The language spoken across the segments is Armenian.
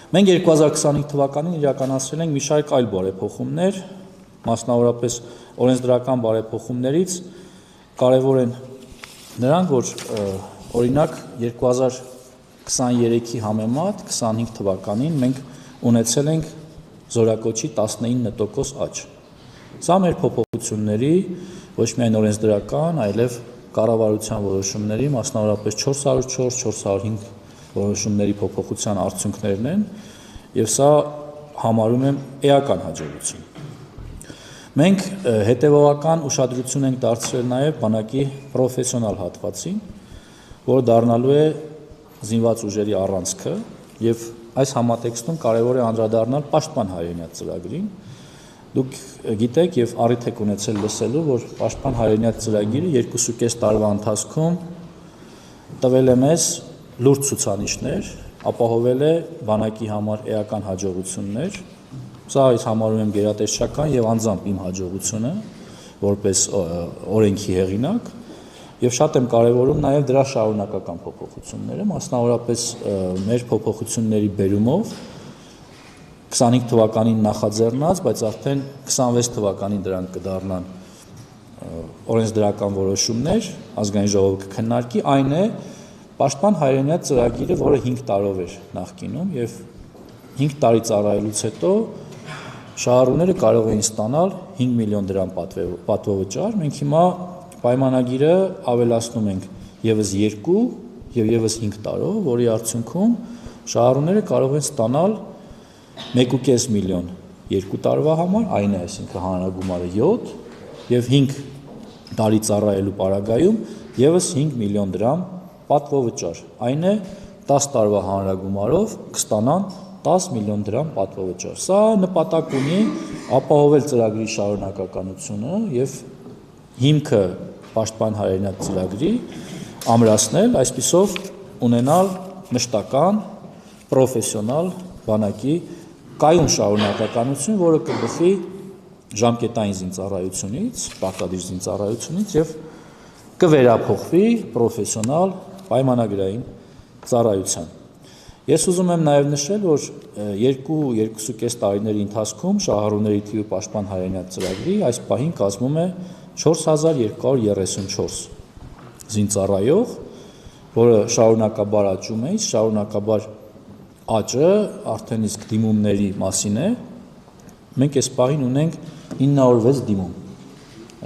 Մենք 2025 թվականին իրականացրել ենք մի շարք այլ բարեփոխումներ, մասնավորապես օրենսդրական բարեփոխումներից կարևոր են նրանք, որ օրինակ 2023-ի համեմատ 25 թվականին մենք ունեցել ենք զորակոչի 19% աճ։ Սա մեր փոփոխությունների ոչ միայն օրենսդրական, այլև կառավարության որոշումների, մասնավորապես 404-405 որոշումների փոփոխության արդյունքներն են, եւ սա համարում եմ էական հաջողություն։ Մենք հետևողական ուշադրություն ենք դարձրել նաև բանակի պրոֆեսիոնալ հատվածին, որը դառնալու է զինված ուժերի առանցքը, եւ այս համատեքստում կարևոր է անդրադառնալ Պաշտպան հայրենիաց ծրագրին։ Դուք գիտեք եւ առիթ եք ունեցել լսելու, որ Պաշտպան հայրենիաց ծրագիրը 2.5 տարվա ընթացքում տվել է մեզ լուրջ ցուցանիշներ, ապահովել է բանակի համար էական հաջողություններ։ Սա այս համարում եմ գերատեսչական եւ անձամբ իմ հաջողությունը որպես օրենքի հեղինակ եւ շատ եմ կարեւորում նաեւ դրա շարունակական փոփոխությունները, մասնավորապես մեր փոփոխությունների բերումով 25 թվականին նախաձեռնած, բայց արդեն 26 թվականին դրանք կդառնան օրենսդրական որոշումներ, ազգային ժողովը կքննարկի, այն է Պաշտպան հայրենիաց ծրագիրը, որը 5 տարով էր նախկինում եւ 5 տարի ծառայելուց հետո շահառուները կարող էին ստանալ 5 միլիոն դրամ պատվովճար։ Մենք հիմա պայմանագիրը ավելացնում ենք եւս 2 եւ եւս 5 տարով, որի արդյունքում շահառուները կարող են ստանալ 1.5 միլիոն 2 տարվա համար, այն է, այսինքն հանրագումարը 7 եւ 5 տարի ծառայելու պարագայում եւս 5 միլիոն դրամ պատվովճար, այն է 10 տարվա հանրագումարով կստանան 10 միլիոն դրամ պատվովճար։ Սա նպատակ ունի ապահովել ծրագրի շարունակականությունը եւ հիմքը Պաշտպան հայրենիաց ծրագրի ամրացնել, այսպիսով ունենալ մշտական, պրոֆեսիոնալ բանակի կայուն շարունակականություն, որը կբխի ժամկետային զինծառայությունից, պարտադիր զինծառայությունից եւ կվերափոխվի պրոֆեսիոնալ պայմանագրային ծառայության։ Ես ուզում եմ նաև նշել, որ 2-2.5 տարիների ընթացքում շահառուների թիվը Պաշտպան հայրենիաց ծրագրի այս պահին կազմում է 4234 զինծառայող, որը շարունակաբար աճում է, շարունակաբար աճը արդեն իսկ դիմումների մասին է։ Մենք այս պահին ունենք 906 դիմում,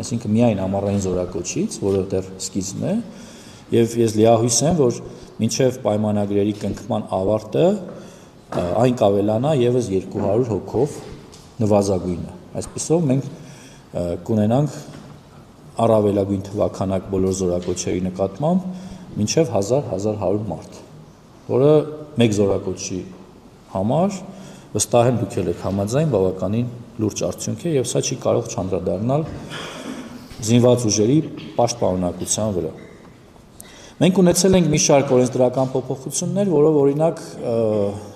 այսինքն միայն ամառային զորակոչից, որը դեռ սկիզբն է, եւ ես լիահույս եմ, որ մինչև պայմանագրերի կնքման ավարտը այն կավելանա եւս 200 հոգով նվազագույնը։ Այսպեսով մենք կունենանք առավելագույն թվաքանակ բոլոր զորակոչերի նկատմամբ մինչև 1000-1100 մարդ, որը մեկ զորակոչի համար վստահ եմ դուք եք համաձայն բավականին լուրջ արդյունք է եւ սա չի կարող չանդրադառնալ զինված ուժերի պաշտպանունակության վրա։ Մենք ունեցել ենք մի շարք օրենսդրական փոփոխություններ, որով օրինակ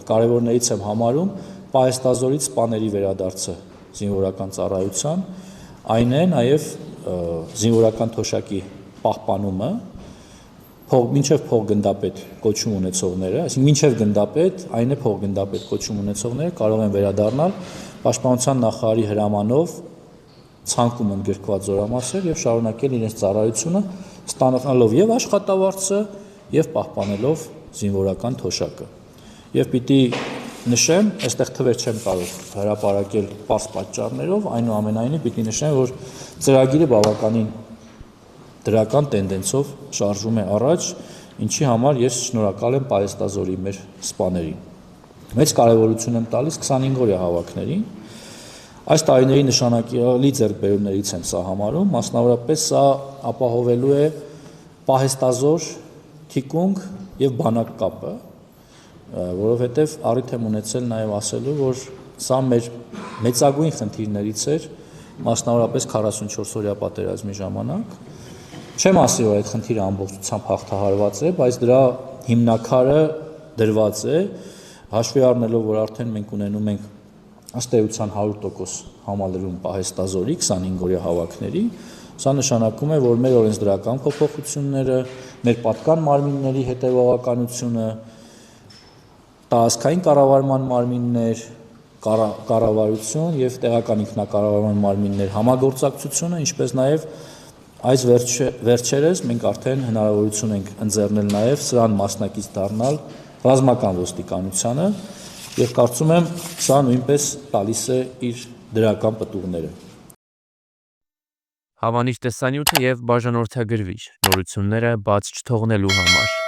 կարևորներից եմ համարում պահեստազորից սպաների վերադարձը զինվորական ծառայության, այն է նաև զինվորական թոշակի պահպանումը, մինչև փոխգնդապետ կոչում ունեցողները, այսինքն մինչև գնդապետ, այն է փոխգնդապետ կոչում ունեցողները կարող են վերադառնալ պաշտպանության նախարարի հրամանով ցանկում ընդգրկված զորամասեր եւ շարունակել իրենց ծառայությունը, ստանալով եւ աշխատավարձը եւ պահպանելով զինվորական թոշակը։ Եվ պիտի նշեմ, այստեղ թվեր չեմ կարող հրապարակել պարզ պատճառներով, այնուամենայնիվ պիտի նշեմ, որ ծրագիրը բավականին դրական տենդենսով շարժվում է առաջ, ինչի համար ես շնորհակալ եմ պահեստազորի մեր սպաներին։ Մեծ կարևորություն եմ տալիս 25-օրյա հավաքներին։ Այս տարիների նշանակալի ձեռքբերումներից եմ սա համարում, մասնավորապես սա ապահովելու է պահեստազոր, թիկունք եւ բանակ կապը, որովհետեւ առիթ եմ ունեցել նաեւ ասելու, որ սա մեր մեծագույն խնդիրներից էր, մասնավորապես 44-օրյա պատերազմի ժամանակ։ Չեմ ասի, որ այդ խնդիրը ամբողջությամբ հաղթահարված է, բայց դրա հիմնաքարը դրված է, հաշվի առնելով, որ արդեն մենք ունենում ենք ըստ էության 100% համալրում պահեստազորի 25-օրյա հավաքների, սա նշանակում է, որ մեր օրենսդրական փոփոխությունները, մեր պատկան մարմինների հետևողականությունը տարածքային կառավարման մարմիններ, կառավարություն եւ տեղական ինքնակառավարման մարմիններ համագործակցությունը, ինչպես նաեւ այս վերջերս մենք արդեն հնարավորություն ենք ընձեռնել նաեւ սրան մասնակից դառնալ ռազմական ոստիկանությանը եւ կարծում եմ սա նույնպես տալիս է իր դրական պտուղները։ Հավանիչ տեսանյութը եւ բաժանորդագրվիչ նորությունները բաց չթողնելու համար